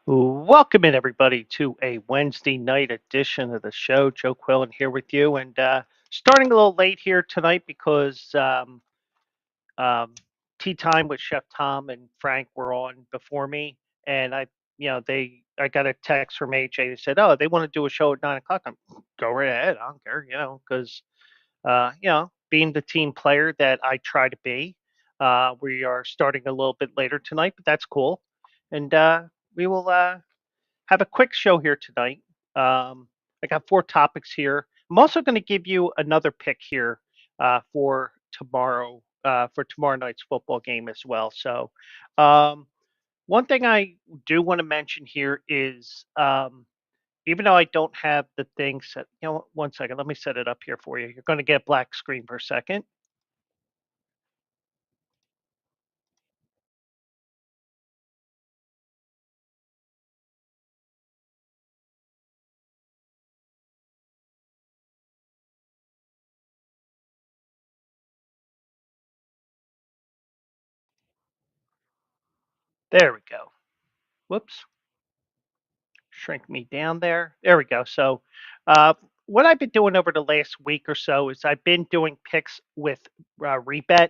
Welcome in, everybody, to a Wednesday night edition of the show. Joe Quillen here with you, and starting a little late here tonight because um, tea time with Chef Tom and Frank were on before me, and I got a text from AJ that said, "Oh, they want to do a show at 9 o'clock." Go right ahead. I don't care, because being the team player that I try to be, we are starting a little bit later tonight, but that's cool, and we will. Have a quick show here tonight. I got four topics here. I'm also going to give you another pick here for tomorrow night's football game as well. So, um, one thing I do want to mention here is even though I don't have the thing set, one second, let me set it up here for you. You're going to get black screen for a second. There we go. Whoops. Shrink me down there. There we go. So, uh, what I've been doing over the last week or so is I've been doing picks with Rebet.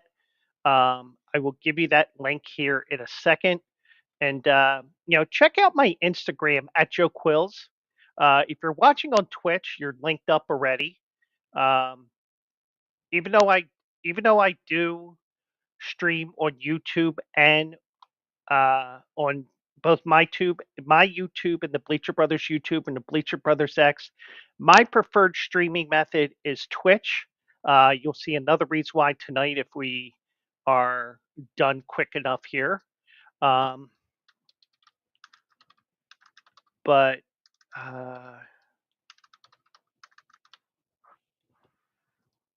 I will give you that link here in a second, and check out my Instagram at Joe Quills. If you're watching on Twitch, you're linked up already. Um, even though I even though I do stream on YouTube and on both my YouTube and the Bleacher Brothers YouTube and the Bleacher Brothers X. My preferred streaming method is Twitch. You'll see another reason why tonight if we are done quick enough here. Um, but uh,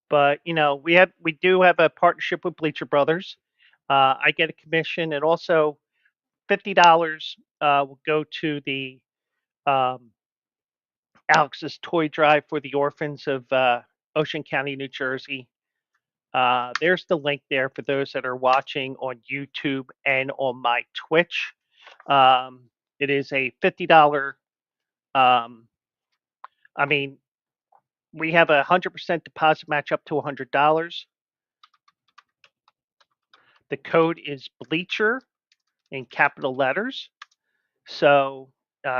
we do have a partnership with Bleacher Brothers. I get a commission, and also $50 will go to the um, Alex's toy drive for the orphans of Ocean County, New Jersey. There's the link there for those that are watching on YouTube and on my Twitch. Um, it is a $50. Um, I mean, we have 100% deposit match up to $100. The code is Bleacher in capital letters. So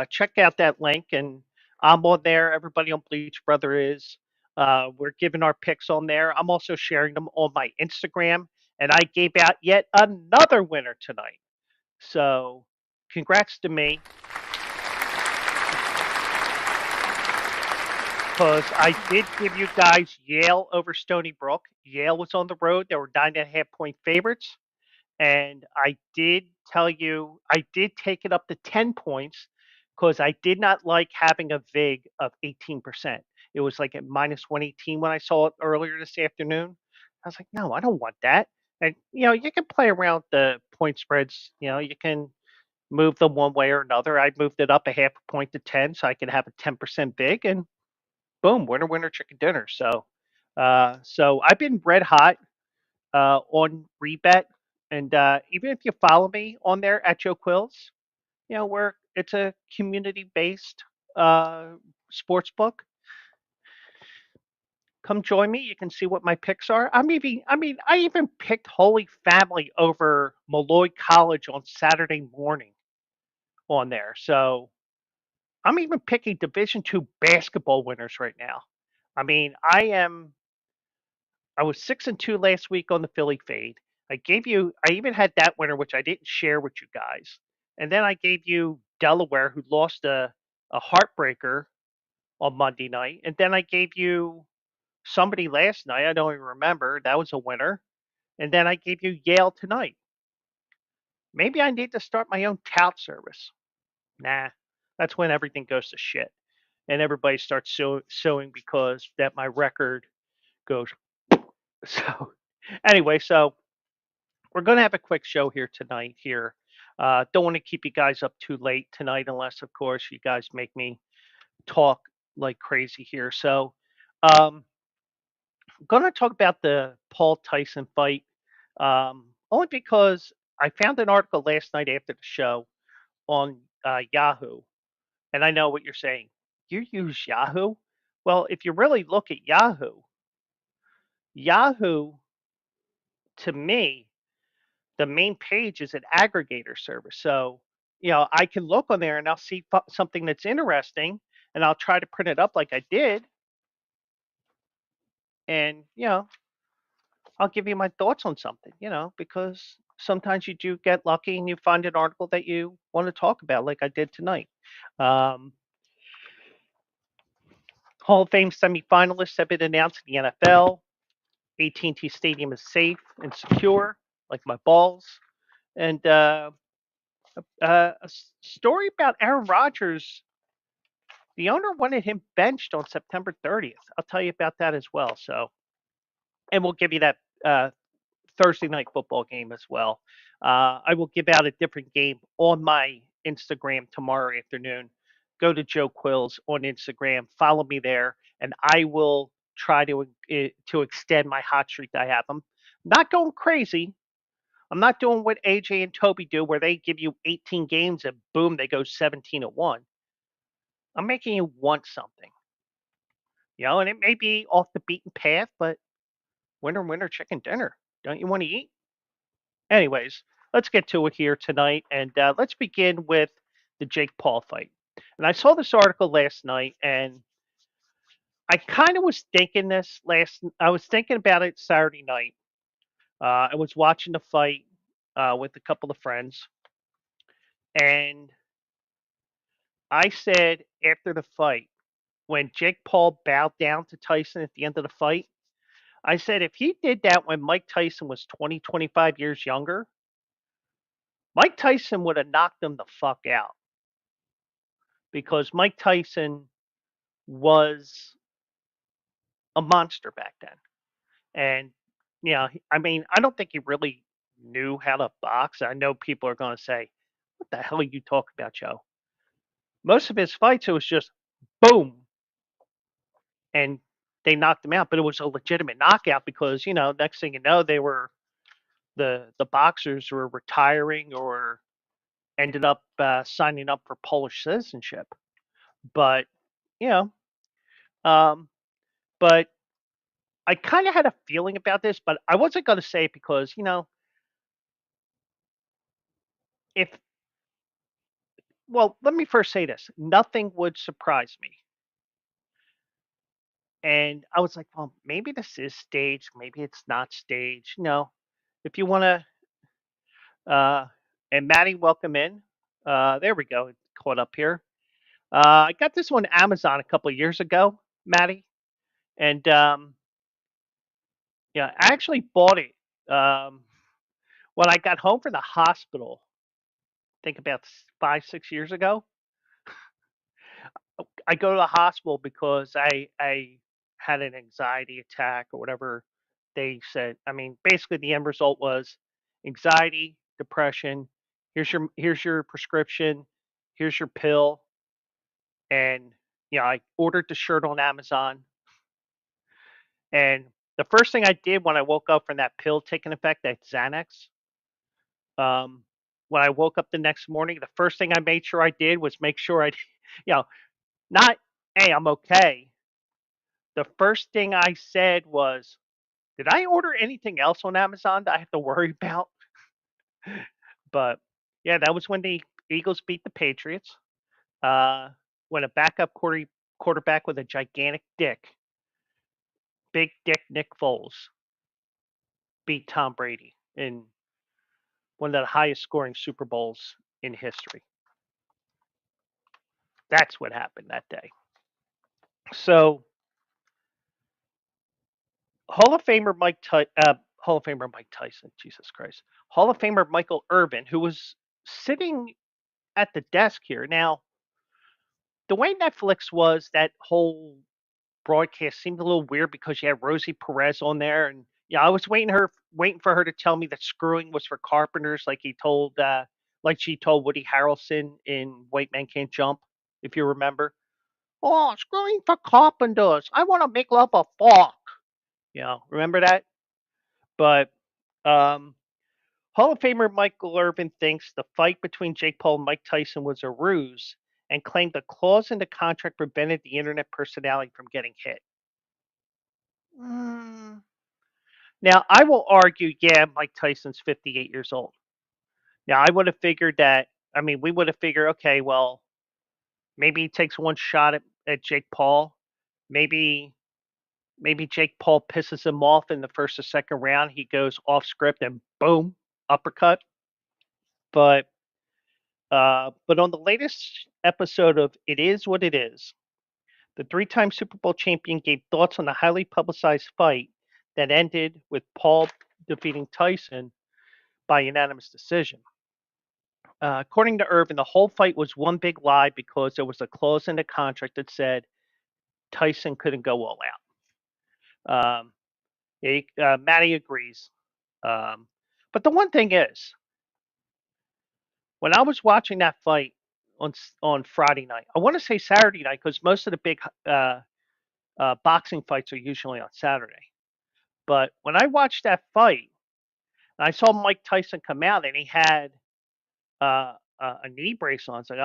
check out that link, and I'm on there. Everybody on Bleach Brother is. We're giving our picks on there. I'm also sharing them on my Instagram, and I gave out yet another winner tonight. So congrats to me because I did give you guys Yale over Stony Brook. Yale was on the road. They were 9.5 point favorites. And I did tell you I did take it up to 10 points because I did not like having a VIG of 18%. It was like at minus 118 when I saw it earlier this afternoon. I was like, no, I don't want that. And you can play around the point spreads. You can move them one way or another. I moved it up a half a point to 10 so I could have a 10% VIG, and boom, winner, winner, chicken dinner. So I've been red hot on Rebet. And even if you follow me on there at Joe Quills, where it's a community-based uh, sports book, come join me. You can see what my picks are. I even picked Holy Family over Malloy College on Saturday morning on there. So I'm even picking Division II basketball winners right now. I mean, I was 6-2 last week on the Philly fade. I even had that winner, which I didn't share with you guys. And then I gave you Delaware, who lost a heartbreaker on Monday night. And then I gave you somebody last night. I don't even remember. That was a winner. And then I gave you Yale tonight. Maybe I need to start my own tout service. Nah, that's when everything goes to shit. And everybody starts suing because that my record goes. So anyway, so we're going to have a quick show here tonight here. Don't want to keep you guys up too late tonight unless, of course, you guys make me talk like crazy here. So I'm going to talk about the Paul Tyson fight only because I found an article last night after the show on Yahoo. And I know what you're saying. You use Yahoo? Well, if you really look at Yahoo, Yahoo, to me, the main page is an aggregator service. So, I can look on there and I'll see something that's interesting and I'll try to print it up like I did. And, I'll give you my thoughts on something, because sometimes you do get lucky and you find an article that you want to talk about, like I did tonight. Um, Hall of Fame semifinalists have been announced in the NFL. AT&T Stadium is safe and secure, like my balls. And story about Aaron Rodgers. The owner wanted him benched on September 30th. I'll tell you about that as well. So, and we'll give you that Thursday night football game as well. I will give out a different game on my Instagram tomorrow afternoon. Go to Joe Quills on Instagram. Follow me there, and I will try to extend my hot streak that I have. I'm not going crazy. I'm not doing what AJ and Toby do, where they give you 18 games and boom, they go 17-1. I'm making you want something, and it may be off the beaten path, but winner, winner, chicken dinner. Don't you want to eat? Anyways, let's get to it here tonight, and let's begin with the Jake Paul fight. And I saw this article last night, and I kind of was thinking this last. I was thinking about it Saturday night. I was watching the fight with a couple of friends, and I said after the fight, when Jake Paul bowed down to Tyson at the end of the fight, I said if he did that when Mike Tyson was 20, 25 years younger, Mike Tyson would have knocked him the fuck out because Mike Tyson was a monster back then. And, I mean, I don't think he really knew how to box. I know people are going to say, what the hell are you talking about, Joe? Most of his fights, it was just boom, and they knocked him out. But it was a legitimate knockout because, next thing you know, they were the boxers were retiring or ended up signing up for Polish citizenship. But, you know, um, but I kind of had a feeling about this, but I wasn't going to say it because, if, well, let me first say this, nothing would surprise me. And I was like, well, maybe this is staged, maybe it's not staged. If you want to, uh, and Maddie, welcome in. There we go, caught up here. I got this on Amazon a couple of years ago, Maddie, and yeah, I actually bought it when I got home from the hospital. Think about 5, 6 years ago. I go to the hospital because I had an anxiety attack or whatever they said. I mean, basically the end result was anxiety, depression. Here's your prescription. Here's your pill. And I ordered the shirt on Amazon. And the first thing I did when I woke up from that pill taking effect, that Xanax, um, when I woke up the next morning, the first thing I made sure I did was make sure I, you know, not, hey, I'm okay. The first thing I said was, did I order anything else on Amazon that I have to worry about? But yeah, that was when the Eagles beat the Patriots. When a backup quarterback with a gigantic dick, big dick Nick Foles, beat Tom Brady in one of the highest scoring Super Bowls in history. That's what happened that day. So Hall of Famer Mike Tyson, Jesus Christ, Hall of Famer Michael Irvin, who was sitting at the desk here. Now, the way Netflix was, that whole broadcast seemed a little weird because you had Rosie Perez on there, and I was waiting for her to tell me that screwing was for carpenters, like she told Woody Harrelson in White Men Can't Jump, if you remember. Oh, screwing for carpenters. I want to make love a fork. Remember that? But um, Hall of Famer Michael Irvin thinks the fight between Jake Paul and Mike Tyson was a ruse and claimed a clause in the contract prevented the internet personality from getting hit. Mm. Now, I will argue, yeah, Mike Tyson's 58 years old. Now, I would have figured that, I mean, we would have figured, okay, well, maybe he takes one shot at Jake Paul. Maybe Jake Paul pisses him off in the first or second round. He goes off script and boom, uppercut. But on the latest episode of It Is What It Is, the three-time Super Bowl champion gave thoughts on the highly publicized fight that ended with Paul defeating Tyson by unanimous decision. According to Irvin, the whole fight was one big lie because there was a clause in the contract that said Tyson couldn't go all out. Matty agrees. Um, but the one thing is, when I was watching that fight on Friday night, I want to say Saturday night because most of the big boxing fights are usually on Saturday. But when I watched that fight, and I saw Mike Tyson come out and he had a knee brace on, it's like,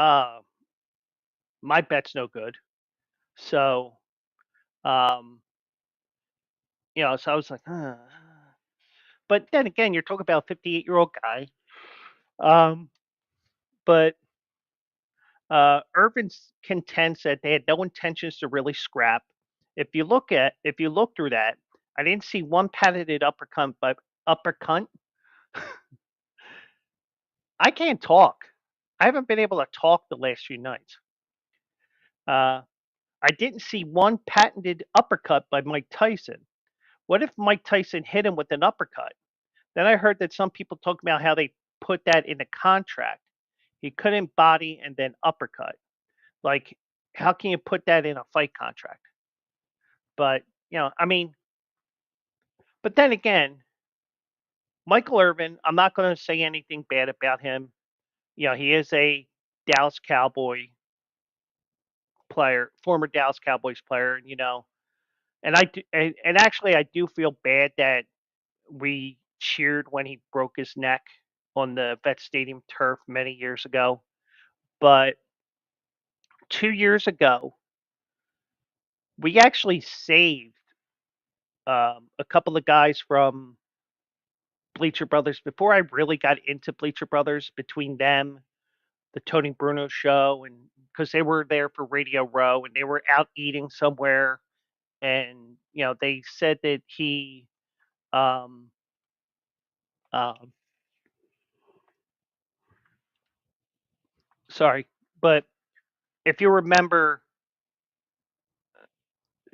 my bet's no good. So, um, so I was like, but then again, you're talking about a 58-year-old guy. But Irvin contends that they had no intentions to really scrap. If you look through that, I didn't see one patented uppercut, but uppercut. I can't talk. I haven't been able to talk the last few nights. Uh, I didn't see one patented uppercut by Mike Tyson. What if Mike Tyson hit him with an uppercut? Then I heard that some people talk about how they put that in the contract. He couldn't body and then uppercut. Like, how can you put that in a fight contract? But, I mean, but then again, Michael Irvin, I'm not going to say anything bad about him. He is a Dallas Cowboy player, former Dallas Cowboys player, and and actually I do feel bad that we cheered when he broke his neck on the Vet Stadium turf many years ago. But 2 years ago, we actually saved a couple of guys from Bleacher Brothers before I really got into Bleacher Brothers. Between them, the Tony Bruno show, and because they were there for Radio Row and they were out eating somewhere, and they said that he, um, um, sorry, but if you remember,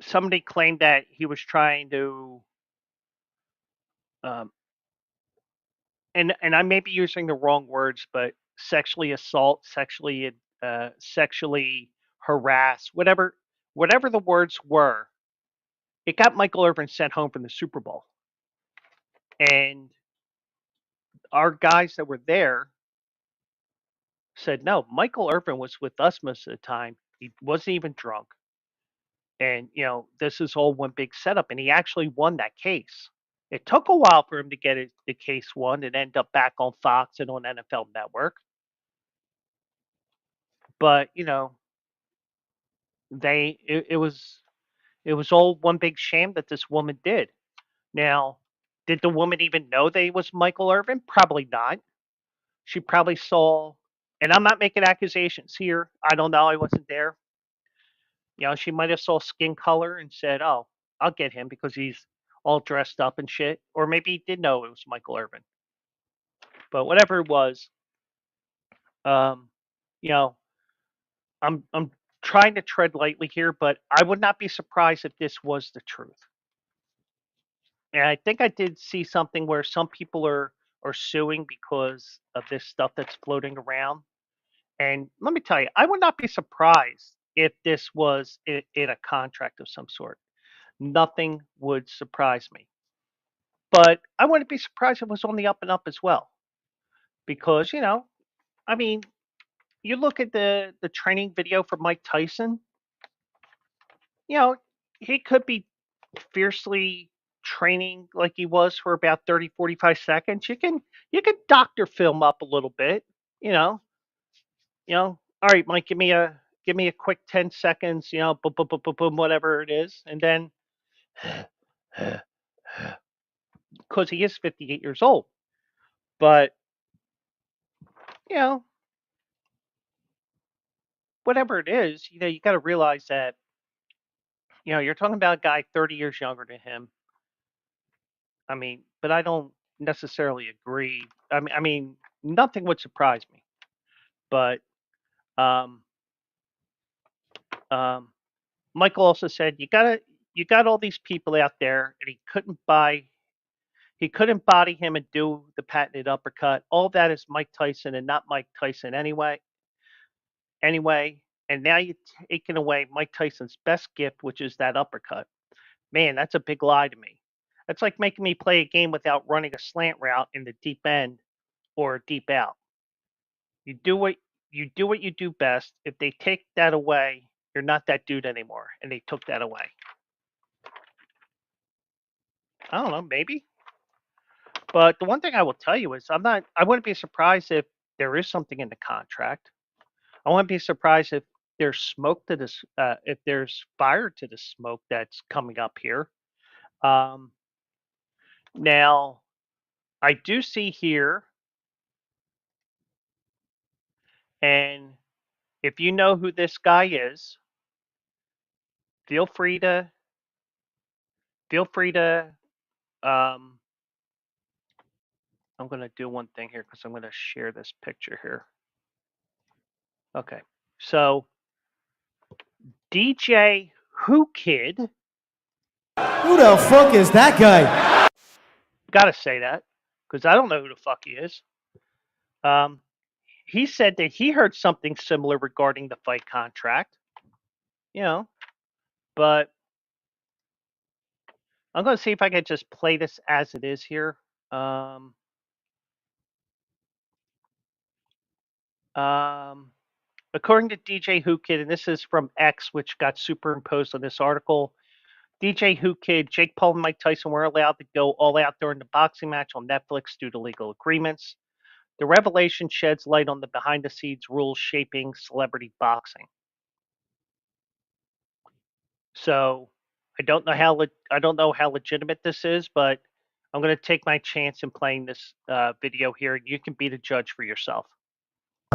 somebody claimed that he was trying to, um, and I may be using the wrong words, but sexually assault, sexually harass, whatever the words were. It got Michael Irvin sent home from the Super Bowl, and our guys that were there said, "No, Michael Irvin was with us most of the time. He wasn't even drunk, and this is all one big setup." And he actually won that case. It took a while for him to get the case won and end up back on Fox and on NFL Network. But it was all one big shame that this woman did. Now, did the woman even know they was Michael Irvin? Probably not. She probably saw, and I'm not making accusations here. I don't know. I wasn't there. She might have saw skin color and said, "Oh, I'll get him because he's all dressed up and shit." Or maybe he did know it was Michael Irvin. But whatever it was, um, you know, I'm trying to tread lightly here, but I would not be surprised if this was the truth. And I think I did see something where some people are suing because of this stuff that's floating around. And let me tell you, I would not be surprised if this was in a contract of some sort. Nothing would surprise me. But I wouldn't be surprised if it was on the up and up as well. Because, I mean, you look at the training video for Mike Tyson, you know, he could be fiercely training like he was for about 30, 45 seconds, you can doctor film up a little bit, you know. All right, Mike, give me a quick 10 seconds, boom, boom, boom, boom, boom, whatever it is, and then because he is 58 years old, but you know, whatever it is, you got to realize that you're talking about a guy 30 years younger than him. I mean, but I don't necessarily agree. I mean, nothing would surprise me, but um, um, Michael also said you got all these people out there, and he couldn't body him and do the patented uppercut. All that is Mike Tyson and not Mike Tyson anyway. Anyway, and now you're taking away Mike Tyson's best gift, which is that uppercut. Man, that's a big lie to me. That's like making me play a game without running a slant route in the deep end or a deep out. You do what you do best. If they take that away, you're not that dude anymore. And they took that away. I don't know, maybe. But the one thing I will tell you is I wouldn't be surprised if there is something in the contract. I wouldn't be surprised if there's smoke to this if there's fire to the smoke that's coming up here. Um, now I do see here, and if you know who this guy is, feel free to feel free to um, I'm going to do one thing here because I'm going to share this picture here. Okay. So, DJ Who Kid, Who the fuck is that guy? got to say that because I don't know who the fuck he is. Um, he said that he heard something similar regarding the fight contract, you know, but I'm going to see if I can just play this as it is here. Um, um, According to DJ Who Kid, and this is from X, which got superimposed on this article, DJ Who Kid, Jake Paul, and Mike Tyson were allowed to go all out during the boxing match on Netflix due to legal agreements. The revelation sheds light on the behind the scenes rules shaping celebrity boxing. So I don't know how legitimate this is, but I'm going to take my chance in playing this video here. You can be the judge for yourself.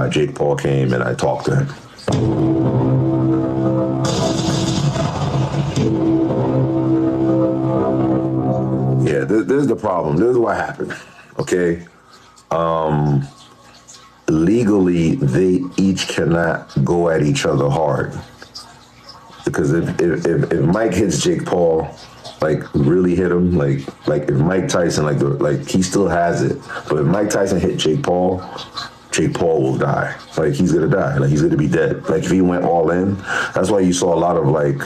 Jake Paul came and I talked to him. Yeah, this is the problem. This is what happened. Okay. Legally, they each cannot go at each other hard. Because if Mike hits Jake Paul, like really hit him, like if Mike Tyson, like he still has it, but if Mike Tyson hit Jake Paul will die. Like he's gonna die. Like he's gonna be dead. Like if he went all in, that's why you saw a lot of like,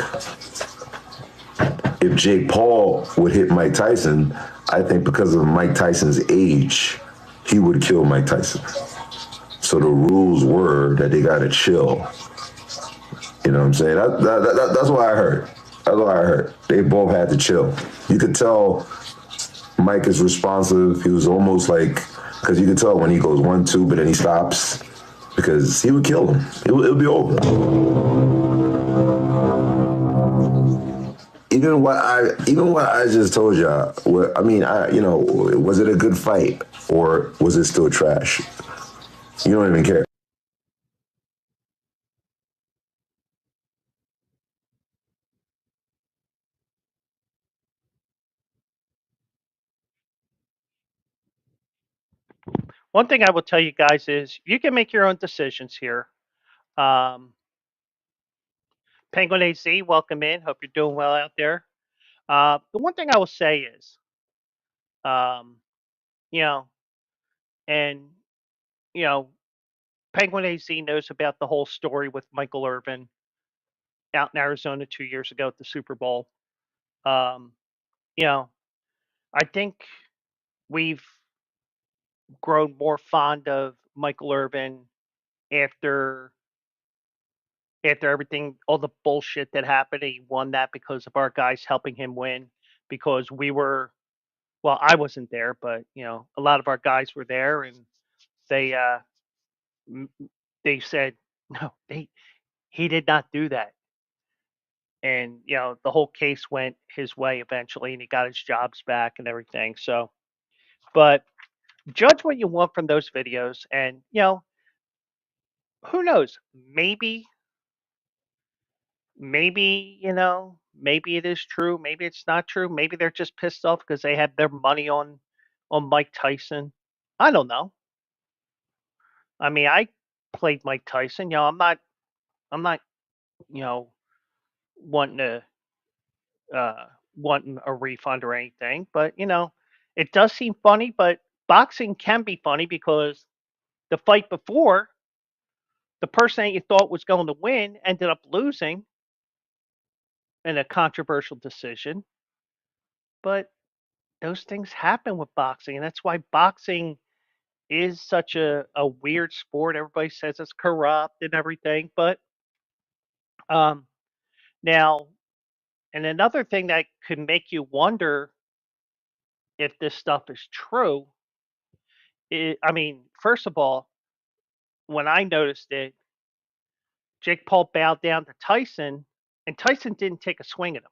if Jake Paul would hit Mike Tyson, I think because of Mike Tyson's age, he would kill Mike Tyson. So the rules were that they gotta chill. You know what I'm saying? That's what I heard. That's what I heard. They both had to chill. You could tell Mike is responsive. He was almost like, because you could tell when he goes 1-2, but then he stops because he would kill him. It'll be over. Even what I just told y'all. Was it a good fight or was it still trash? You don't even care. One thing I will tell you guys is you can make your own decisions here. Um, Penguin AZ, welcome in. Hope you're doing well out there. The one thing I will say is, um, you know, and you know, Penguin AZ knows about the whole story with Michael Irvin out in Arizona 2 years ago at the Super Bowl. Um, you know, I think we've grown more fond of Michael Irvin after everything, all the bullshit that happened. He won that because of our guys helping him win, because I wasn't there, but a lot of our guys were there, and they m- they said no, he did not do that, and the whole case went his way eventually, and he got his jobs back and everything. So, but judge what you want from those videos, and who knows, maybe it is true, maybe it's not true, maybe they're just pissed off because they had their money on Mike Tyson. I don't know. I mean, I played Mike Tyson. I'm not you know wanting to uh wanting a refund or anything, but it does seem funny. But boxing can be funny because the fight before, the person that you thought was going to win ended up losing in a controversial decision. But those things happen with boxing, and that's why boxing is such a weird sport. Everybody says it's corrupt and everything, but um now, and another thing that could make you wonder if this stuff is true, I mean, first of all, when I noticed it, Jake Paul bowed down to Tyson, and Tyson didn't take a swing at him.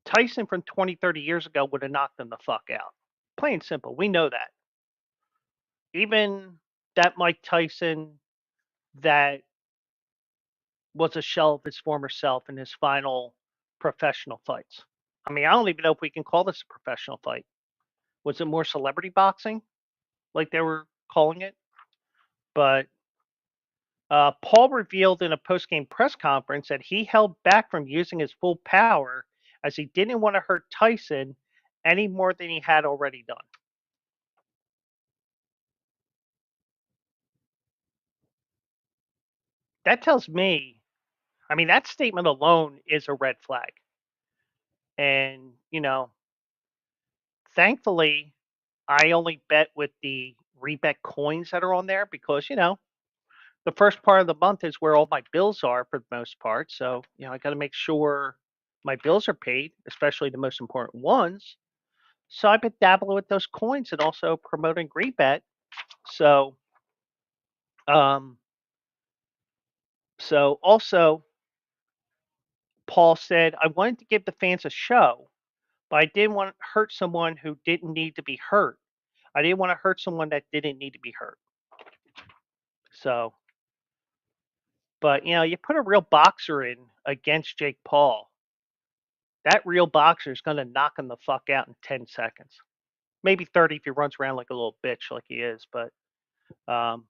Tyson from 20, 30 years ago would have knocked him the fuck out. Plain and simple. We know that. Even that Mike Tyson that was a shell of his former self in his final professional fights. I mean, I don't even know if we can call this a professional fight. Was it more celebrity boxing, like they were calling it? But Paul revealed in a post-game press conference that he held back from using his full power as he didn't want to hurt Tyson any more than he had already done. That tells me, I mean, that statement alone is a red flag. And, thankfully, I only bet with the rebet coins that are on there because, the first part of the month is where all my bills are for the most part. So, I got to make sure my bills are paid, especially the most important ones. So I've been dabbling with those coins and also promoting rebet. So, um, so also Paul said, I wanted to give the fans a show, but I didn't want to hurt someone who didn't need to be hurt. I didn't want to hurt someone that didn't need to be hurt. So, but you put a real boxer in against Jake Paul, that real boxer is going to knock him the fuck out in 10 seconds. Maybe 30 if he runs around like a little bitch like he is, um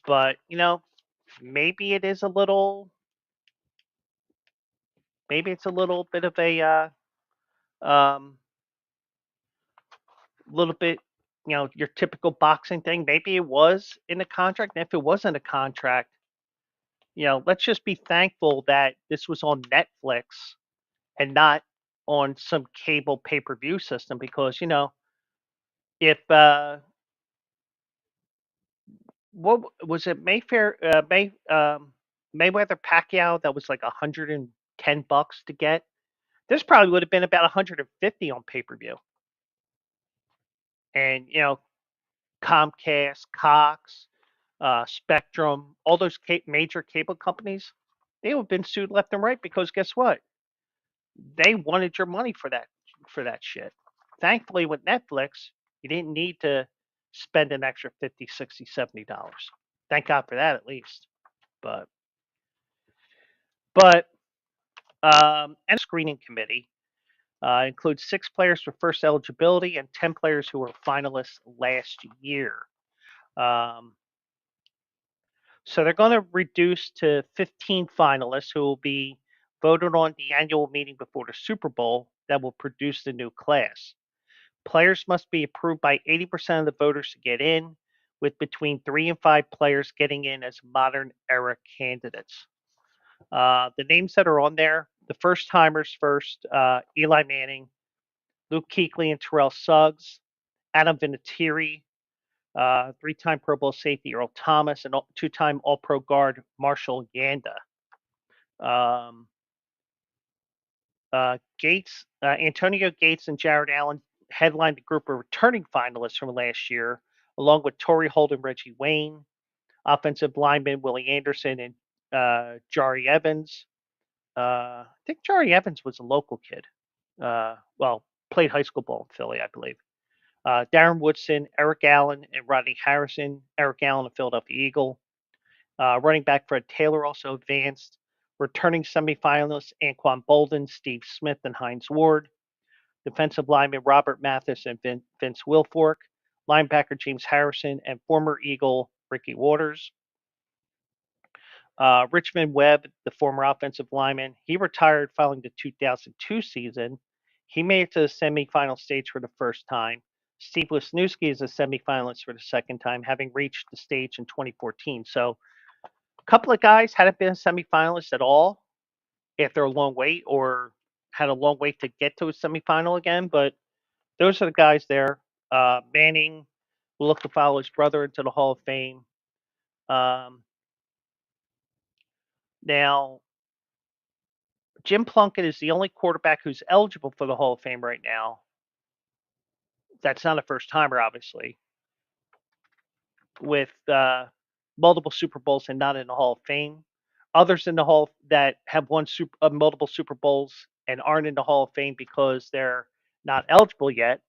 but maybe it is a little maybe it's a little bit of a um little bit, your typical boxing thing. Maybe it was in the contract. And if it wasn't a contract, let's just be thankful that this was on Netflix and not on some cable pay-per-view system because, if what was it, Mayweather Pacquiao, that was like $110 to get. This probably would have been about 150 on pay-per-view. And Comcast, Cox, Spectrum, all those major cable companies, they would have been sued left and right because guess what? They wanted your money for that shit. Thankfully, with Netflix, you didn't need to spend an extra 50, 60, $70. Thank God for that, at least. But and screening committee includes 6 players for first eligibility and 10 players who were finalists last year. Um, So they're going to reduce to 15 finalists who will be voted on the annual meeting before the Super Bowl that will produce the new class. Players must be approved by 80% of the voters to get in, with between 3 and 5 players getting in as modern era candidates. The names that are on there, the first timers first: Eli Manning, Luke Kuechly and Terrell Suggs, Adam Vinatieri, 3-time Pro Bowl safety Earl Thomas, and 2-time All Pro guard Marshall Yanda. Um, Antonio Gates and Jared Allen headlined the group of returning finalists from last year, along with Torrey Holt and Reggie Wayne, offensive lineman Willie Anderson and Jari Evans. I think Jari Evans was a local kid. Well, played high school ball in Philly, I believe. Darren Woodson, Eric Allen, and Rodney Harrison. Eric Allen, a Philadelphia Eagle. Running back Fred Taylor also advanced. Returning semifinalists Anquan Bolden, Steve Smith, and Heinz Ward. Defensive lineman Robert Mathis and Vince Wilfork. Linebacker James Harrison and former Eagle Ricky Waters. Richmond Webb, the former offensive lineman, he retired following the 2002 season. He made it to the semifinal stage for the first time. Steve Wisniewski is a semifinalist for the second time, having reached the stage in 2014. So a couple of guys hadn't been a semifinalist at all after a long wait or had a long wait to get to a semifinal again. But those are the guys there. Manning will look to follow his brother into the Hall of Fame. Now, Jim Plunkett is the only quarterback who's eligible for the Hall of Fame right now. That's not a first timer, obviously, with multiple Super Bowls and not in the Hall of Fame. Others in the Hall that have won multiple Super Bowls and aren't in the Hall of Fame because they're not eligible yet.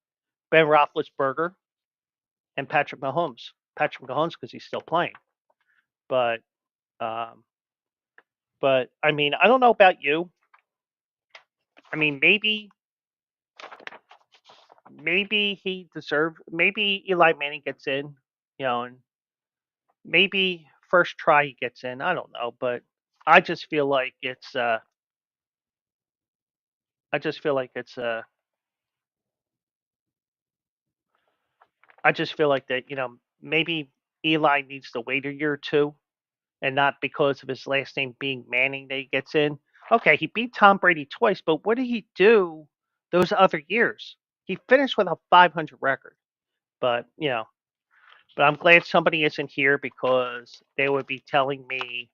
Ben Roethlisberger and Patrick Mahomes. Patrick Mahomes because he's still playing, but um, I mean, I don't know about you. I mean, maybe he deserved. Maybe Eli Manning gets in, and maybe first try he gets in. I don't know, but I just feel like it's. I just feel like it's. I just feel like that. Maybe Eli needs to wait a year or two, and not because of his last name being Manning that he gets in. Okay, he beat Tom Brady twice, but what did he do those other years? He finished with a 500 record, but But I'm glad somebody isn't here because they would be telling me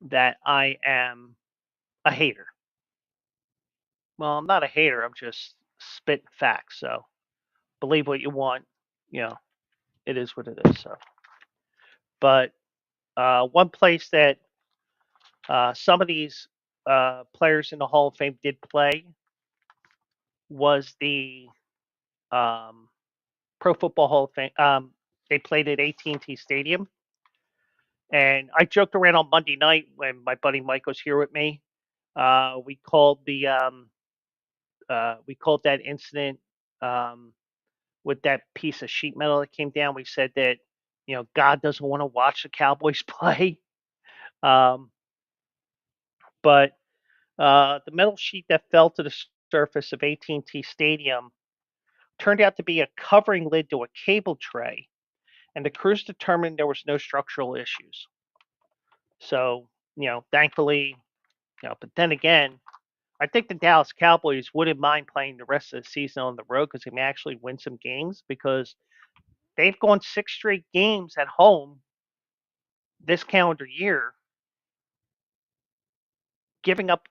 that I am a hater. Well, I'm not a hater. I'm just spitting facts. So believe what you want. You know, it is what it is. So, but one place that some of these players in the Hall of Fame did play was the um, Pro Football Hall of Fame. They played at AT&T Stadium, and I joked around on Monday night when my buddy Mike was here with me. We called that incident with that piece of sheet metal that came down. We said that God doesn't want to watch the Cowboys play, um, but the metal sheet that fell to the surface of AT&T Stadium turned out to be a covering lid to a cable tray, and the crews determined there was no structural issues. So thankfully, but then again, I think the Dallas Cowboys wouldn't mind playing the rest of the season on the road because they may actually win some games because they've gone 6 straight games at home this calendar year, giving up,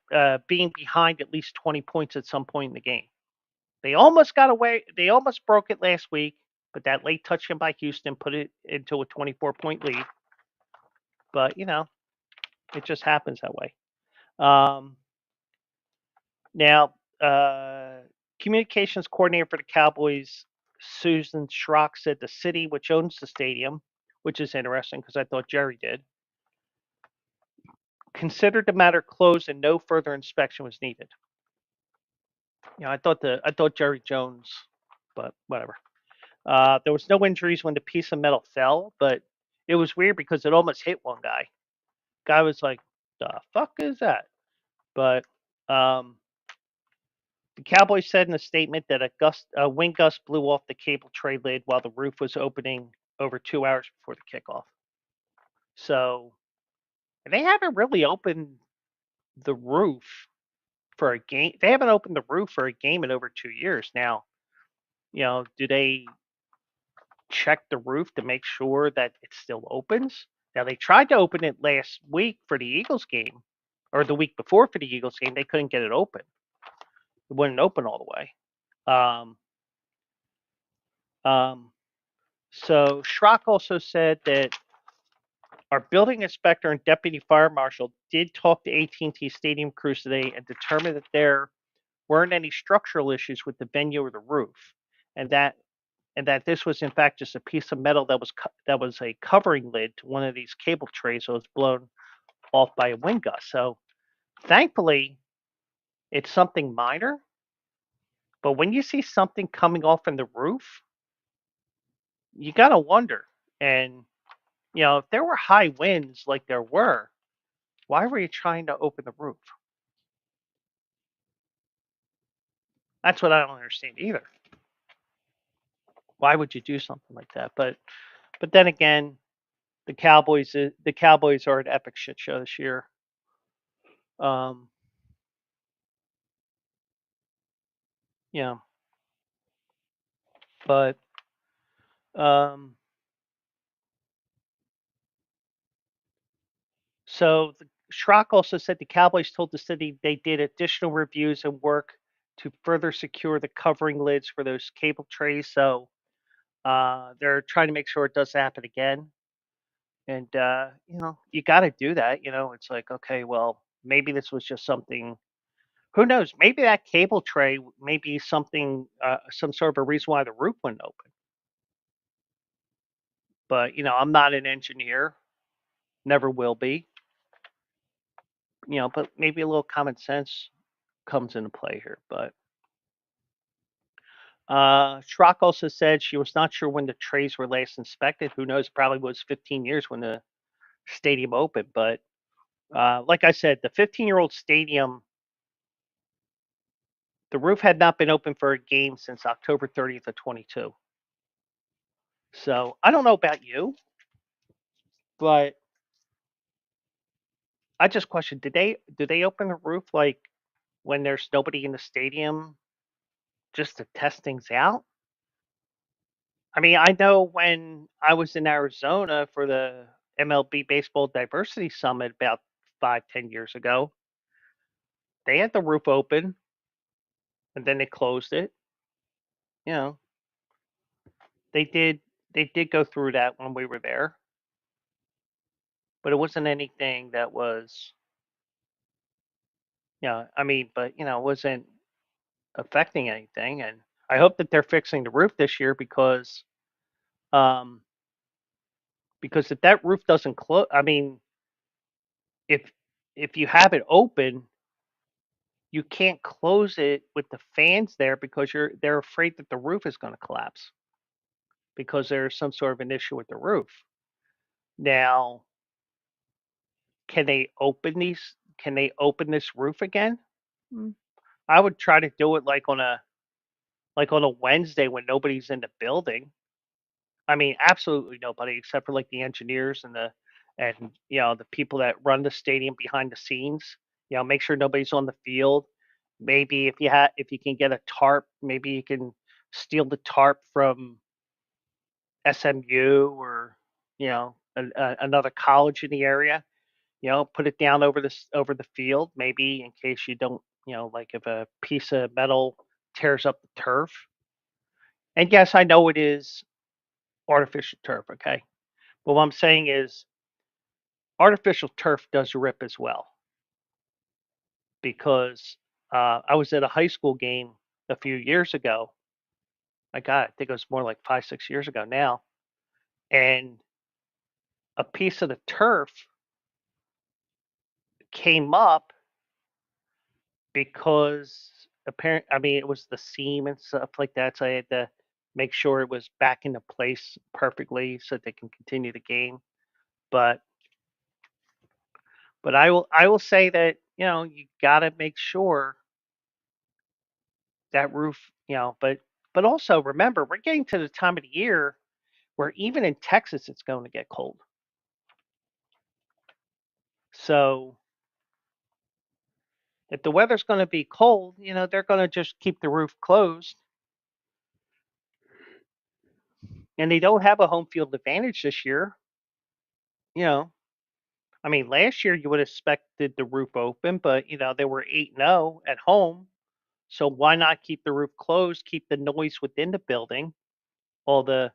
being behind at least 20 points at some point in the game. They almost got away. They almost broke it last week, but that late touchdown by Houston put it into a 24-point lead. But it just happens that way. Now, communications coordinator for the Cowboys, Susan Schrock, said the city, which owns the stadium, which is interesting because I thought Jerry did, considered the matter closed and no further inspection was needed. I thought Jerry Jones, but whatever. There was no injuries when the piece of metal fell, but it was weird because it almost hit one guy. Guy was like, "The fuck is that?" But the Cowboys said in a statement that a wind gust blew off the cable tray lid while the roof was opening over 2 hours before the kickoff. So they haven't really opened the roof for a game. They haven't opened the roof for a game in over 2 years now. Do they check the roof to make sure that it still opens? Now they tried to open it last week for the Eagles game, or the week before for the Eagles game. They couldn't get it open. It wouldn't open all the way. Um, um, so Schrock also said that our building inspector and deputy fire marshal did talk to AT&T Stadium crews today and determined that there weren't any structural issues with the venue or the roof, and that this was in fact just a piece of metal that was a covering lid to one of these cable trays that was blown off by a wind gust. So thankfully, it's something minor. But when you see something coming off in the roof, you gotta wonder. And if there were high winds like there were, why were you trying to open the roof? That's what I don't understand either. Why would you do something like that? But then again, the Cowboys are an epic shit show this year. Um, yeah, but um, so Schrock also said the Cowboys told the city they did additional reviews and work to further secure the covering lids for those cable trays. So they're trying to make sure it doesn't happen again. And you got to do that. It's like, okay, well, maybe this was just something. Who knows? Maybe that cable tray may be something, some sort of a reason why the roof wouldn't open. But I'm not an engineer, never will be. But maybe a little common sense comes into play here. But Schrock also said she was not sure when the trays were last inspected. Who knows? Probably was 15 years when the stadium opened. But like I said, the 15-year-old stadium, the roof had not been open for a game since October 30th of 22. So I don't know about you, but I just question: do they open the roof like when there's nobody in the stadium just to test things out? I mean, I know when I was in Arizona for the MLB Baseball Diversity Summit about 5, 10 years ago, they had the roof open and then they closed it. You know, they did they did go through that when we were there, but it wasn't anything that was, I mean, but it wasn't affecting anything. And I hope that they're fixing the roof this year um, because if that roof doesn't close, I mean, if you have it open, you can't close it with the fans there because they're afraid that the roof is going to collapse because there's some sort of an issue with the roof. Now, can they open these? Can they open this roof again? Mm, I would try to do it like on a Wednesday when nobody's in the building. I mean, absolutely nobody except for like the engineers and the people that run the stadium behind the scenes. Make sure nobody's on the field. Maybe if you can get a tarp, maybe you can steal the tarp from SMU or another college in the area. Put it down over the field, maybe in case you don't, like if a piece of metal tears up the turf. And yes, I know it is artificial turf, okay? But what I'm saying is artificial turf does rip as well because I was at a high school game a few years ago. I think it was more like 5, 6 years ago now, and a piece of the turf came up because I mean, it was the seam and stuff like that. So I had to make sure it was back into place perfectly so that they can continue the game. But I will say that you got to make sure that roof, but also remember we're getting to the time of the year where even in Texas it's going to get cold. So if the weather's going to be cold, they're going to just keep the roof closed, and they don't have a home field advantage this year. You know, I mean, last year you would have expected the roof open, but they were 8-0 at home. So why not keep the roof closed, keep the noise within the building, all the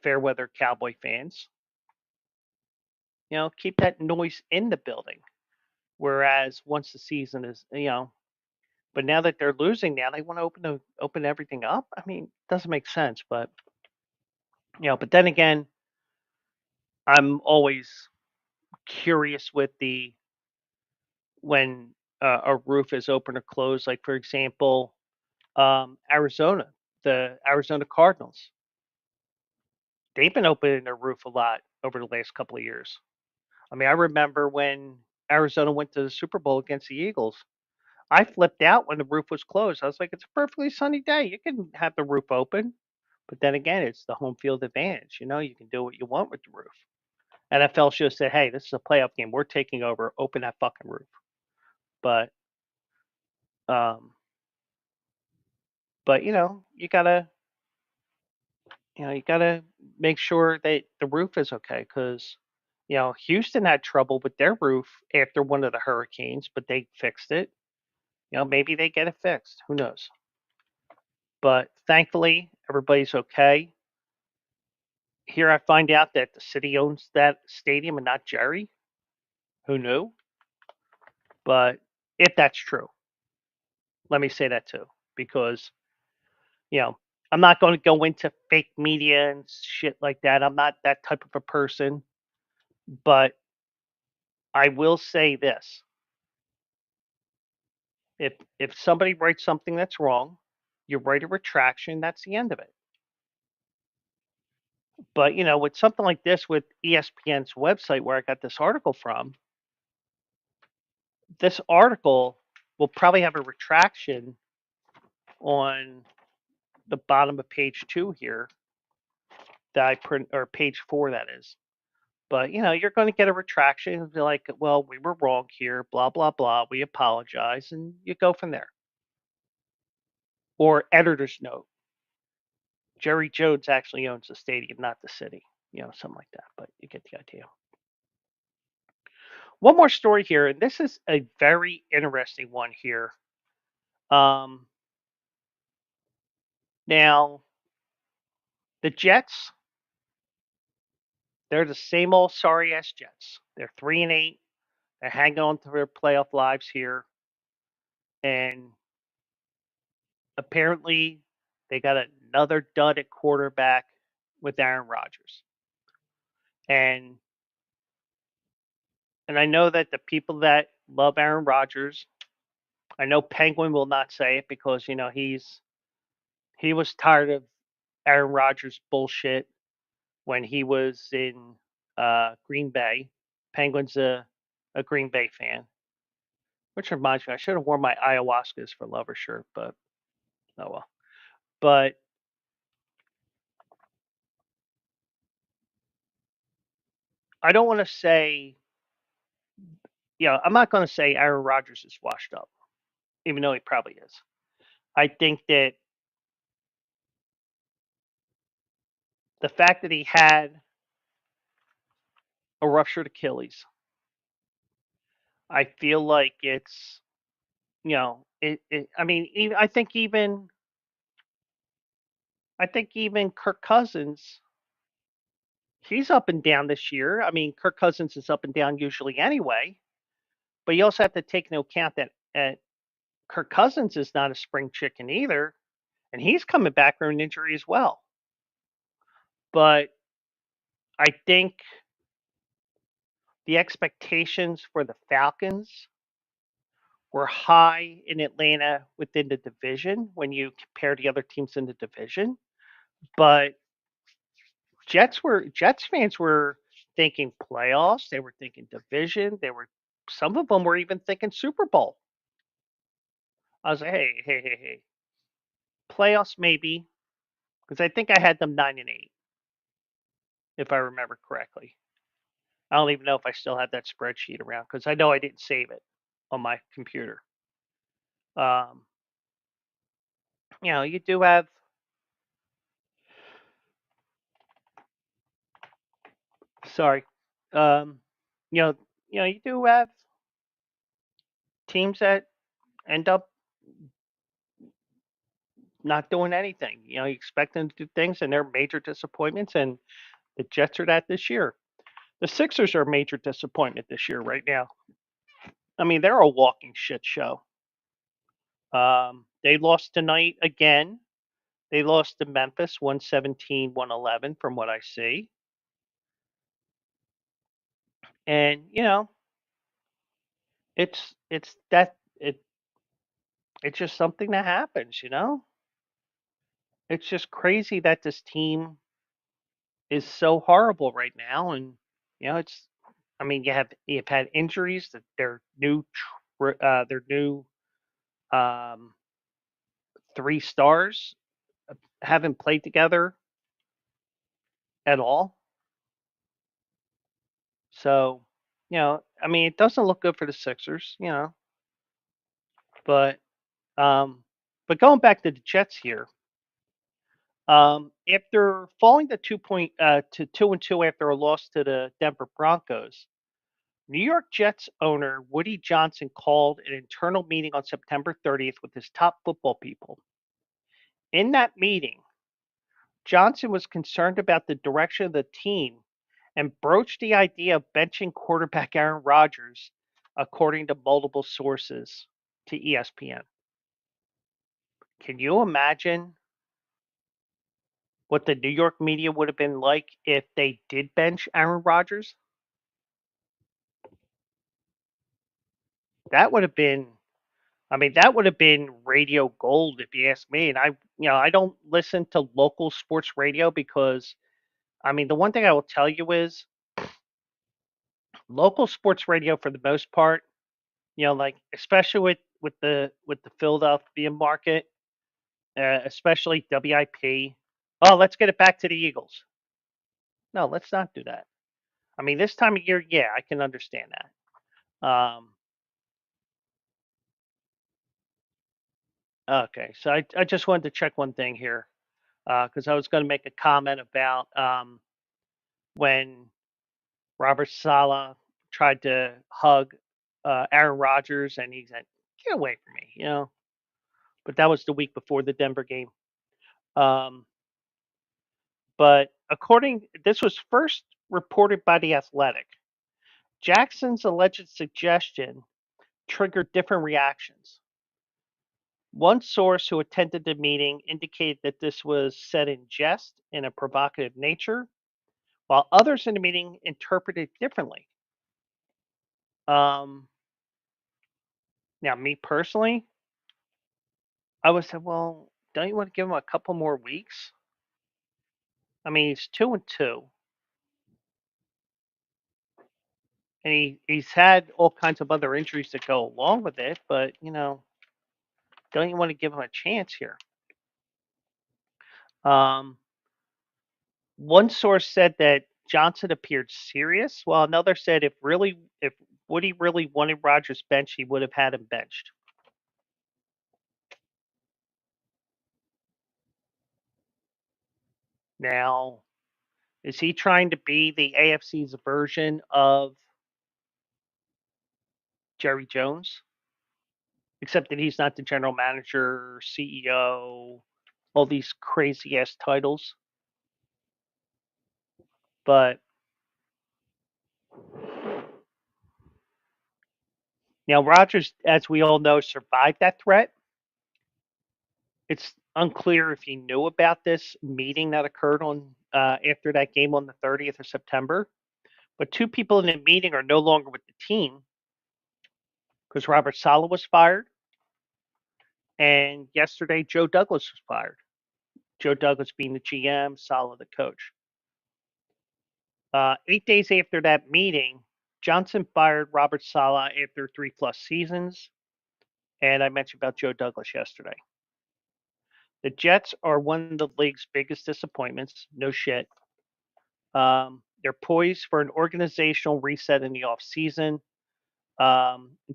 fair weather Cowboy fans, keep that noise in the building. Whereas once the season is, but now that they're losing, now they want to open everything up. I mean, it doesn't make sense, but but then again, I'm always curious with the when a roof is open or closed. Like for example, Arizona, the Arizona Cardinals, they've been opening their roof a lot over the last couple of years. I mean, I remember when Arizona went to the Super Bowl against the Eagles. I flipped out when the roof was closed. I was like, it's a perfectly sunny day. You can have the roof open. But then again, it's the home field advantage. You can do what you want with the roof. NFL should have said, hey, this is a playoff game. We're taking over. Open that fucking roof. But, um, but you gotta make sure that the roof is okay because, Houston had trouble with their roof after one of the hurricanes, but they fixed it. Maybe they get it fixed. Who knows? But thankfully, everybody's okay. Here I find out that the city owns that stadium and not Jerry. Who knew? But if that's true, let me say that too, because you know I'm not going to go into fake media and shit like that. I'm not that type of a person. But I will say this: if somebody writes something that's wrong, you write a retraction. That's the end of it. But with something like this, with ESPN's website where I got this article from, this article will probably have a retraction on the bottom of page 2 here that I print, or page 4 that is. But you're going to get a retraction and be like, well, we were wrong here, blah blah blah. We apologize, and you go from there. Or editor's note: Jerry Jones actually owns the stadium, not the city. Something like that. But you get the idea. One more story here, and this is a very interesting one here. Um, Now the Jets, they're the same old sorry ass Jets. They're 3-8. They're hanging on to their playoff lives here, and apparently they got another dud at quarterback with Aaron Rodgers. And I know that the people that love Aaron Rodgers, I know Penguin will not say it because he was tired of Aaron Rodgers bullshit when he was in Green Bay. Penguin's a Green Bay fan, which reminds me, I should have worn my ayahuascas for lover shirt, but oh well. But I don't want to say, I'm not going to say Aaron Rodgers is washed up, even though he probably is. I think that the fact that he had a ruptured Achilles, I feel like it's, I mean, even, I think even Kirk Cousins, he's up and down this year. I mean, Kirk Cousins is up and down usually anyway, but you also have to take into account that Kirk Cousins is not a spring chicken either, and he's coming back from an injury as well. But I think the expectations for the Falcons were high in Atlanta within the division when you compare the other teams in the division. But Jets fans were thinking playoffs, they were thinking division, some of them were even thinking Super Bowl. I was like, hey, playoffs maybe, because I think I had them 9-8, if I remember correctly. I don't even know if I still have that spreadsheet around because I know I didn't save it on my computer. Um, you do have, sorry, um, you know, you do have teams that end up not doing anything. You expect them to do things, and they're major disappointments. And the Jets are that this year. The Sixers are a major disappointment this year right now. I mean, they're a walking shit show. They lost tonight again. They lost to Memphis 117-111 from what I see. And, it's that it's just something that happens. It's just crazy that this team is so horrible right now, and it's. I mean, you've had injuries that their new um, three stars haven't played together at all. So, I mean, it doesn't look good for the Sixers. But um, but going back to the Jets here, after falling to 2-2 after a loss to the Denver Broncos, New York Jets owner Woody Johnson called an internal meeting on September 30th with his top football people. In that meeting, Johnson was concerned about the direction of the team and broached the idea of benching quarterback Aaron Rodgers, according to multiple sources to ESPN. Can you imagine what the New York media would have been like if they did bench Aaron Rodgers? That would have been, I mean, that would have been radio gold if you ask me. And I don't listen to local sports radio because, I mean, the one thing I will tell you is local sports radio for the most part, like especially with the Philadelphia market, especially WIP. Oh, let's get it back to the Eagles. No, let's not do that. I mean, this time of year, yeah, I can understand that. Okay, so I just wanted to check one thing here because I was going to make a comment about when Robert Sala tried to hug Aaron Rodgers and he said, "Get away from me." But that was the week before the Denver game. Um, but this was first reported by the Athletic. Jackson's alleged suggestion triggered different reactions. One source who attended the meeting indicated that this was said in jest in a provocative nature, while others in the meeting interpreted it differently. Um, Now, me personally, I would say, well, don't you want to give him a couple more weeks? I mean, he's 2-2, and he's had all kinds of other injuries that go along with it. But don't you want to give him a chance here? Um, One source said that Johnson appeared serious, while another said if Woody really wanted Rodgers benched, he would have had him benched. Now, is he trying to be the AFC's version of Jerry Jones? Except that he's not the general manager, CEO, all these crazy ass titles. But now Rodgers, as we all know, survived that threat. It's unclear if he knew about this meeting that occurred on after that game on the 30th of September. But two people in the meeting are no longer with the team because Robert Saleh was fired, and yesterday Joe Douglas was fired. Joe Douglas being the GM, Saleh the coach. 8 days after that meeting, Johnson fired Robert Saleh after 3+ seasons, and I mentioned about Joe Douglas yesterday. The Jets are one of the league's biggest disappointments. No shit. They're poised for an organizational reset in the offseason.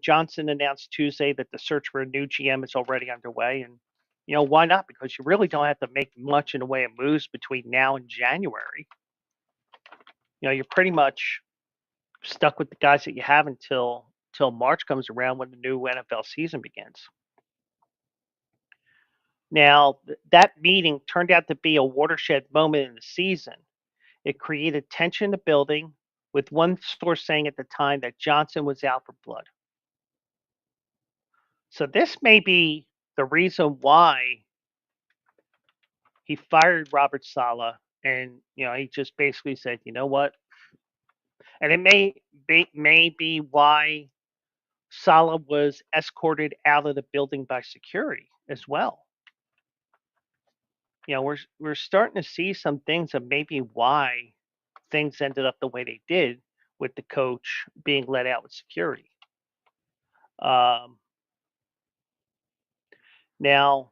Johnson announced Tuesday that the search for a new GM is already underway. And, why not? Because you really don't have to make much in the way of moves between now and January. You're pretty much stuck with the guys that you have until March comes around when the new NFL season begins. Now, that meeting turned out to be a watershed moment in the season. It created tension in the building, with one source saying at the time that Johnson was out for blood. So this may be the reason why he fired Robert Saleh, and he just basically said, you know what, and it may be why Saleh was escorted out of the building by security as well. We're starting to see some things of maybe why things ended up the way they did with the coach being let out with security. Um, Now,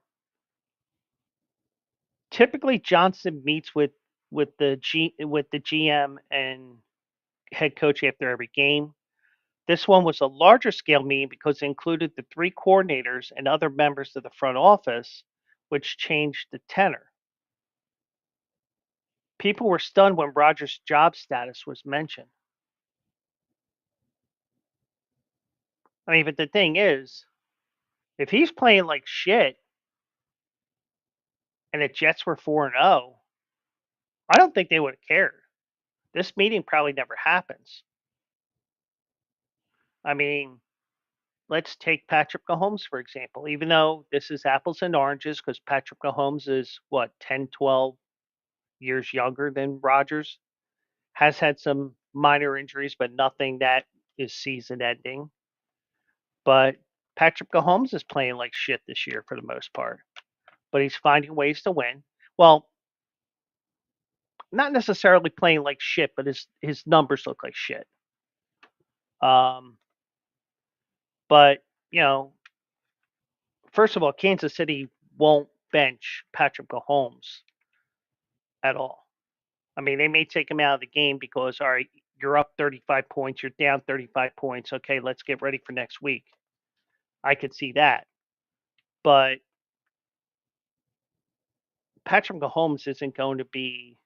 typically Johnson meets with the GM and head coach after every game. This one was a larger scale meeting because it included the three coordinators and other members of the front office, which changed the tenor. People were stunned when Rodgers' job status was mentioned. I mean, but the thing is, if he's playing like shit and the Jets were 4-0, I don't think they would have cared. This meeting probably never happens. I mean, let's take Patrick Mahomes, for example. Even though this is apples and oranges because Patrick Mahomes is, what, 10, 12 years younger than Rodgers, has had some minor injuries, but nothing that is season ending. But Patrick Mahomes is playing like shit this year for the most part, but he's finding ways to win. Well, not necessarily playing like shit, but his numbers look like shit. Um, but you know, first of all, Kansas City won't bench Patrick Mahomes at all. I mean, they may take him out of the game because, all right, you're up 35 points, you're down 35 points. Okay, let's get ready for next week. I could see that. But Patrick Mahomes isn't going to be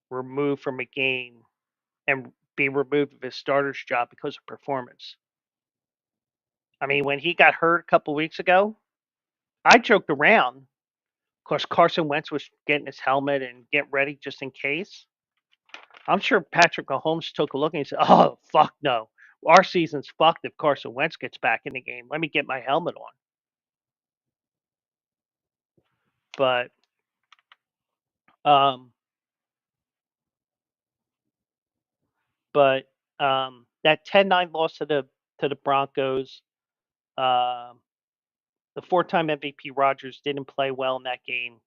removed from a game and be removed of his starter's job because of performance. I mean, when he got hurt a couple weeks ago, I joked around. Of course, Carson Wentz was getting his helmet and getting ready just in case. I'm sure Patrick Mahomes took a look and he said, "Oh, fuck no. Our season's fucked if Carson Wentz gets back in the game. Let me get my helmet on." But um, but that 10-9 loss to the Broncos, um, the four-time MVP Rodgers didn't play well in that game.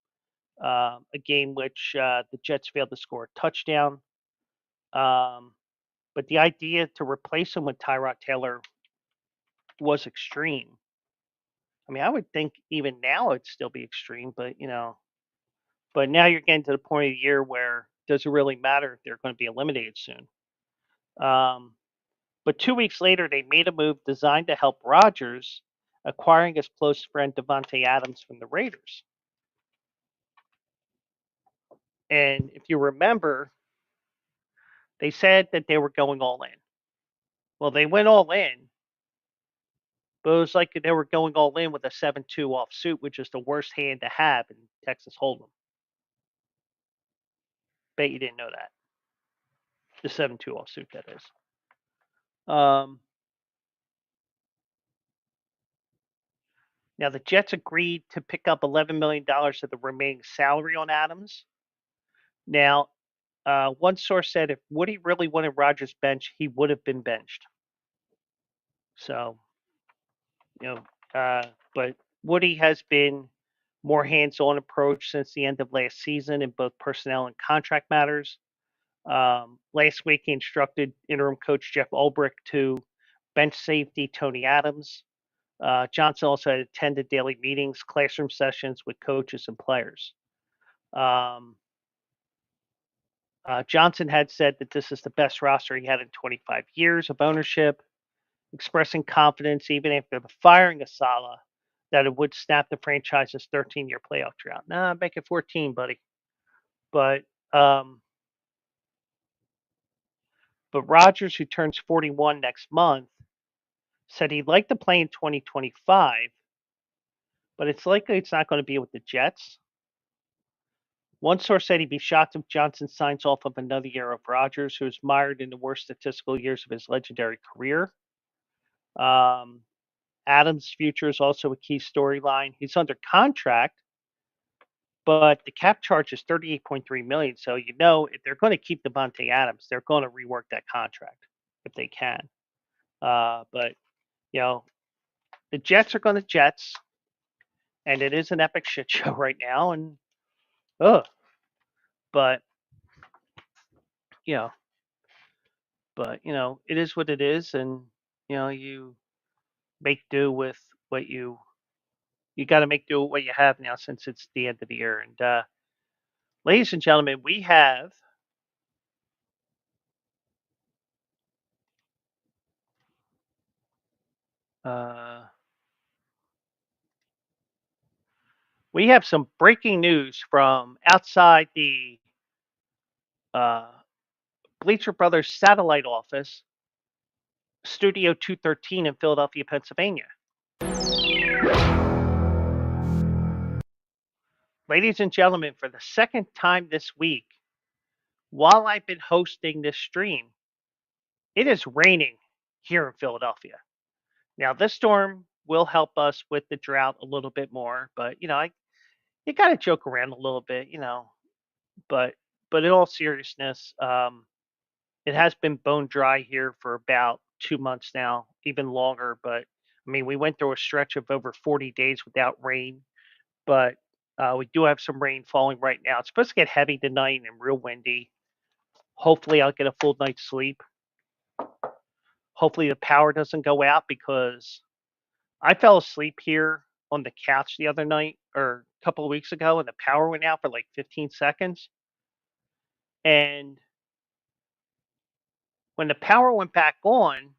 A game which the Jets failed to score a touchdown. Um, but the idea to replace him with Tyrod Taylor was extreme. I mean, I would think even now it'd still be extreme, but now you're getting to the point of the year where does it really matter if they're going to be eliminated soon? Um, but 2 weeks later, they made a move designed to help Rodgers, acquiring his close friend Devontae Adams from the Raiders. And if you remember, they said that they were going all in. Well, they went all in, but it was like they were going all in with a 7-2 offsuit, which is the worst hand to have in Texas Hold'em. Bet you didn't know that. The 7-2 offsuit, that is. Um, Now, the Jets agreed to pick up $11 million of the remaining salary on Adams. Now, one source said if Woody really wanted Rodgers bench, he would have been benched. So, you but Woody has been more hands-on approach since the end of last season in both personnel and contract matters. Last week, he instructed interim coach Jeff Ulbrich to bench safety Tony Adams. Johnson also attended daily meetings, classroom sessions with coaches and players. Um, Johnson had said that this is the best roster he had in 25 years of ownership, expressing confidence even after the firing of Saleh that it would snap the franchise's 13-year playoff drought. Nah, make it 14, buddy. But um, but Rodgers, who turns 41 next month, said he'd like to play in 2025, but it's likely it's not going to be with the Jets. One source said he'd be shocked if Johnson signs off of another year of Rodgers, who is mired in the worst statistical years of his legendary career. Um, Adams' future is also a key storyline. He's under contract, but the cap charge is 38.3 million. So if they're going to keep Devontae Adams, they're going to rework that contract if they can. But you know, the Jets are going to Jets, and it is an epic shit show right now. And but you know, it is what it is, and you make do with what you got to make do with what you have now since it's the end of the year. And ladies and gentlemen, uh, we have some breaking news from outside the uh, Bleacher Brothers satellite office, Studio 213 in Philadelphia, Pennsylvania. Ladies and gentlemen, for the second time this week, while I've been hosting this stream, it is raining here in Philadelphia. Now, this storm will help us with the drought a little bit more, but you got to joke around a little bit, But in all seriousness, it has been bone dry here for about 2 months now, even longer. But I mean, we went through a stretch of over 40 days without rain, but we do have some rain falling right now. It's supposed to get heavy tonight and real windy. Hopefully, I'll get a full night's sleep. Hopefully, the power doesn't go out because I fell asleep here on the couch the other night or a couple of weeks ago, and the power went out for like 15 seconds. And when the power went back on,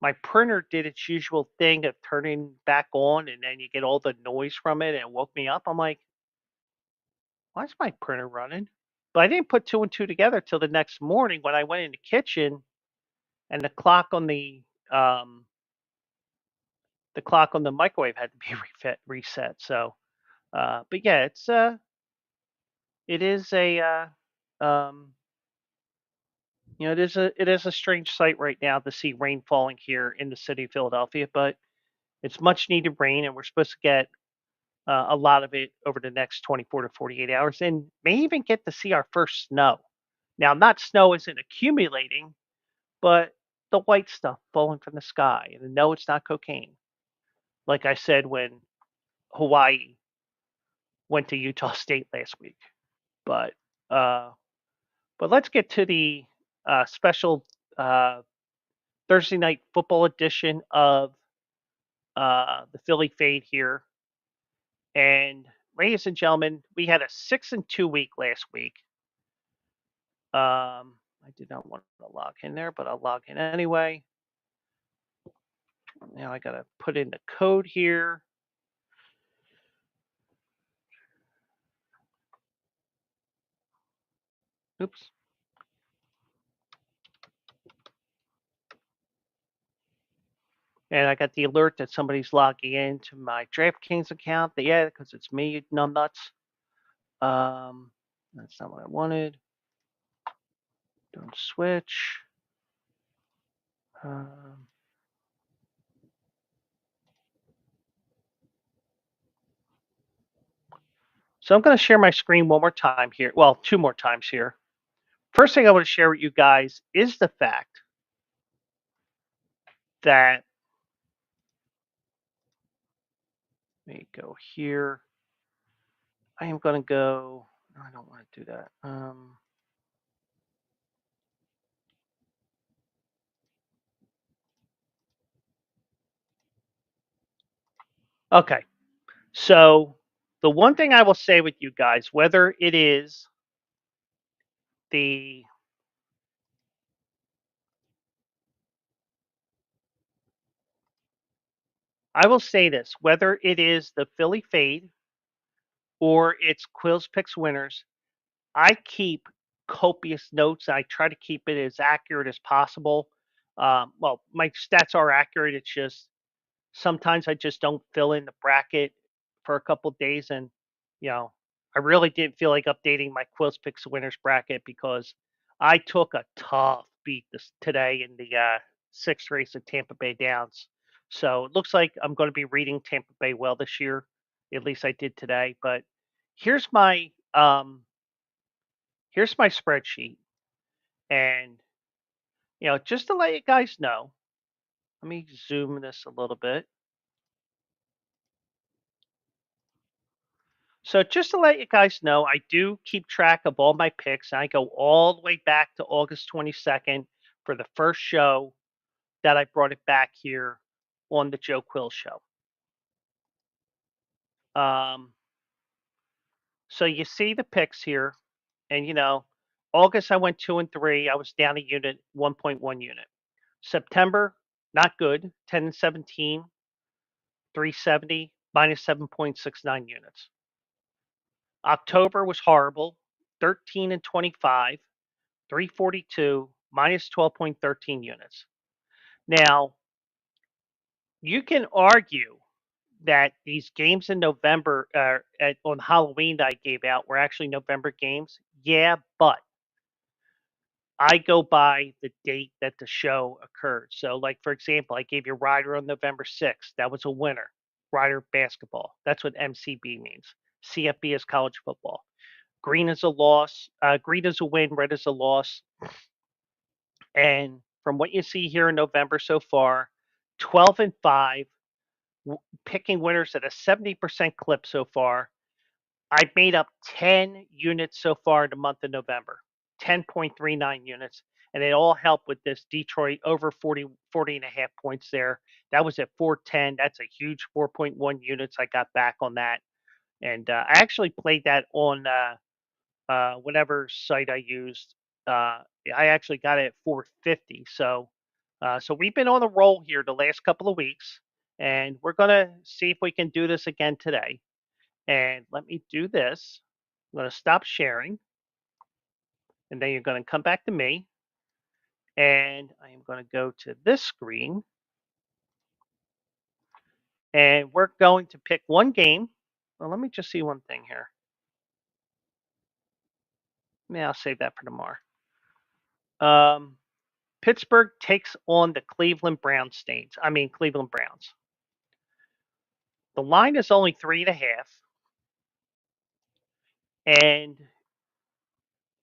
my printer did its usual thing of turning back on, and then you get all the noise from it, and it woke me up. I'm like, why is my printer running? But I didn't put two and two together till the next morning when I went in the kitchen, and um, the clock on the microwave had to be reset. So, but yeah, it is a it is a strange sight right now to see rain falling here in the city of Philadelphia, but it's much needed rain, and we're supposed to get a lot of it over the next 24 to 48 hours, and may even get to see our first snow. Now, not snow isn't accumulating, but the white stuff falling from the sky. And no, it's not cocaine. Like I said when Hawaii went to Utah State last week. But uh, let's get to the special uh, Thursday night football edition of the Philly Fade here. And ladies and gentlemen, we had a 6-2 week last week. I did not want to log in there, but I'll log in anyway. Now I gotta put in the code here. Oops. And I got the alert that somebody's logging into my DraftKings account. Yeah, because it's me, numbnuts. That's not what I wanted. Don't switch. So I'm going to share my screen one more time here. Well, two more times here. First thing I want to share with you guys is the fact that, let me go here. I am going to go, no, I don't want to do that. Okay. So the one thing I will say with you guys, whether it is the I will say this, whether it is the Philly Fade or it's Quills Picks Winners, I keep copious notes. I try to keep it as accurate as possible. Well, my stats are accurate. It's just sometimes I just don't fill in the bracket for a couple of days, and you know, I really didn't feel like updating my Quills Picks winners bracket because I took a tough beat today in the sixth race at Tampa Bay Downs. So it looks like I'm going to be reading Tampa Bay well this year. At least I did today. But here's my here's my spreadsheet, and just to let you guys know, let me zoom this a little bit. So just to let you guys know, I do keep track of all my picks. I go all the way back to August 22nd for the first show that I brought it back here on the Joe Quill show. So you see the picks here, and August I went 2 and 3. I was down a unit, 1.1 unit. September, not good, 10 and 17, 370, minus 7.69 units. October was horrible, 13 and 25, 342, minus 12.13 units. Now, you can argue that these games in November on Halloween that I gave out were actually November games. Yeah, but I go by the date that the show occurred. So, like, for example, I gave you Ryder on November 6th. That was a winner. Ryder basketball. That's what MCB means. CFB is college football. Green is a loss. Green is a win. Red is a loss. And from what you see here in November so far, 12 and 5, picking winners at a 70% clip so far. I've made up 10 units so far in the month of November, 10.39 units. And it all helped with this Detroit over 40 and a half points there. That was at 410. That's a huge 4.1 units I got back on that. And I actually played that on whatever site I used. I actually got it at 450. So we've been on a roll here the last couple of weeks, and we're gonna see if we can do this again today. And let me do this. I'm gonna stop sharing, and then you're gonna come back to me, and I am gonna go to this screen, and we're going to pick one game. Well, let me just see one thing here. Yeah, I'll save that for tomorrow. Pittsburgh takes on the Cleveland Browns. Cleveland Browns. The line is only 3.5, and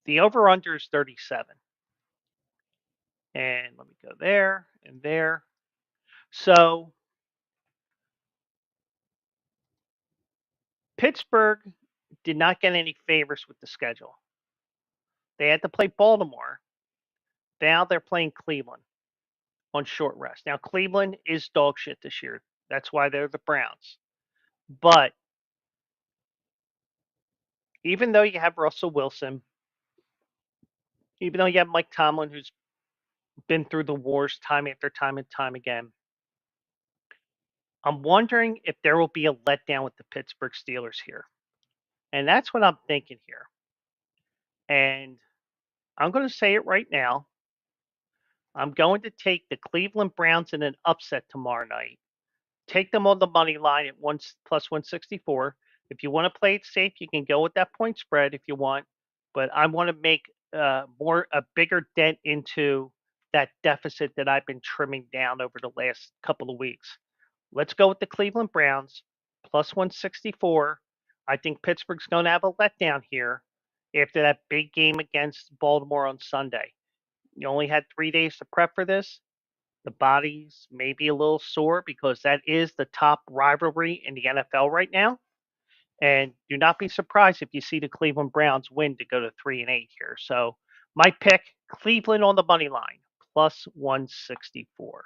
the over/under is 37. And let me go there and there. So Pittsburgh did not get any favors with the schedule. They had to play Baltimore. Now they're playing Cleveland on short rest. Now Cleveland is dog shit this year. That's why they're the Browns. But even though you have Russell Wilson, even though you have Mike Tomlin, who's been through the wars time after time and time again, I'm wondering if there will be a letdown with the Pittsburgh Steelers here. And that's what I'm thinking here. And I'm going to say it right now. I'm going to take the Cleveland Browns in an upset tomorrow night. Take them on the money line at plus 164. If you want to play it safe, you can go with that point spread if you want. But I want to make a bigger dent into that deficit that I've been trimming down over the last couple of weeks. Let's go with the Cleveland Browns plus 164. I think Pittsburgh's going to have a letdown here after that big game against Baltimore on Sunday. You only had 3 days to prep for this. The bodies may be a little sore because that is the top rivalry in the NFL right now. And do not be surprised if you see the Cleveland Browns win to go to 3-8 here. So my pick, Cleveland on the money line, plus 164.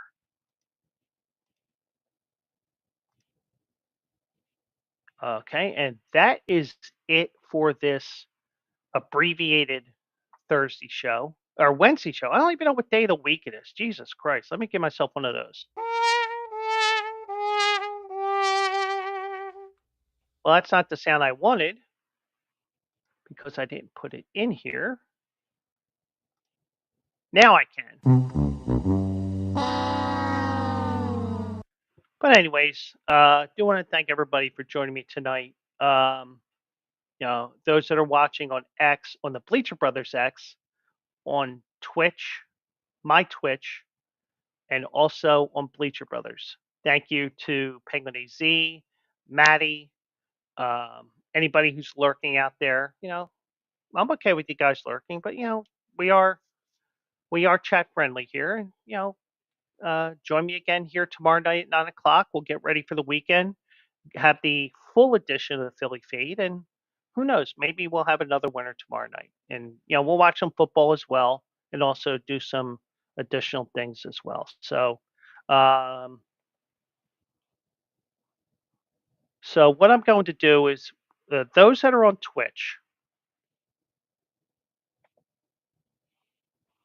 Okay, and that is it for this abbreviated Thursday show or Wednesday show. I don't even know what day of the week it is. Jesus Christ. Let me give myself one of those. Well, that's not the sound I wanted because I didn't put it in here. Now I can. But anyway. anyways, do want to thank everybody for joining me tonight. Those that are watching on X, on the Bleacher Brothers X, on Twitch, my Twitch, and also on Bleacher Brothers. Thank you to Penguin AZ, Maddie, anybody who's lurking out there. I'm okay with you guys lurking, but we are we are chat friendly here, and join me again here tomorrow night at 9 o'clock. We'll get ready for the weekend, have the full edition of the Philly Feed, and who knows, maybe we'll have another winner tomorrow night. And we'll watch some football as well, and also do some additional things as well. Um, so what I'm going to do is, those that are on Twitch,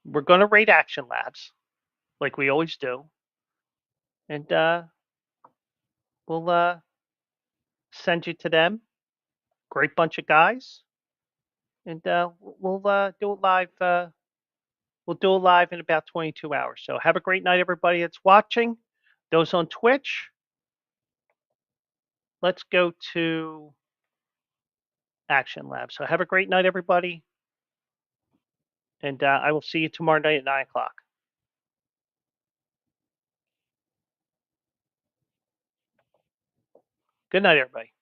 we're going to rate Action Labs like we always do, and we'll send you to them. Great bunch of guys, and we'll do it live. We'll do it live in about 22 hours. So have a great night, everybody that's watching. Those on Twitch, let's go to Action Lab. So have a great night, everybody, and I will see you tomorrow night at 9 o'clock. Good night, everybody.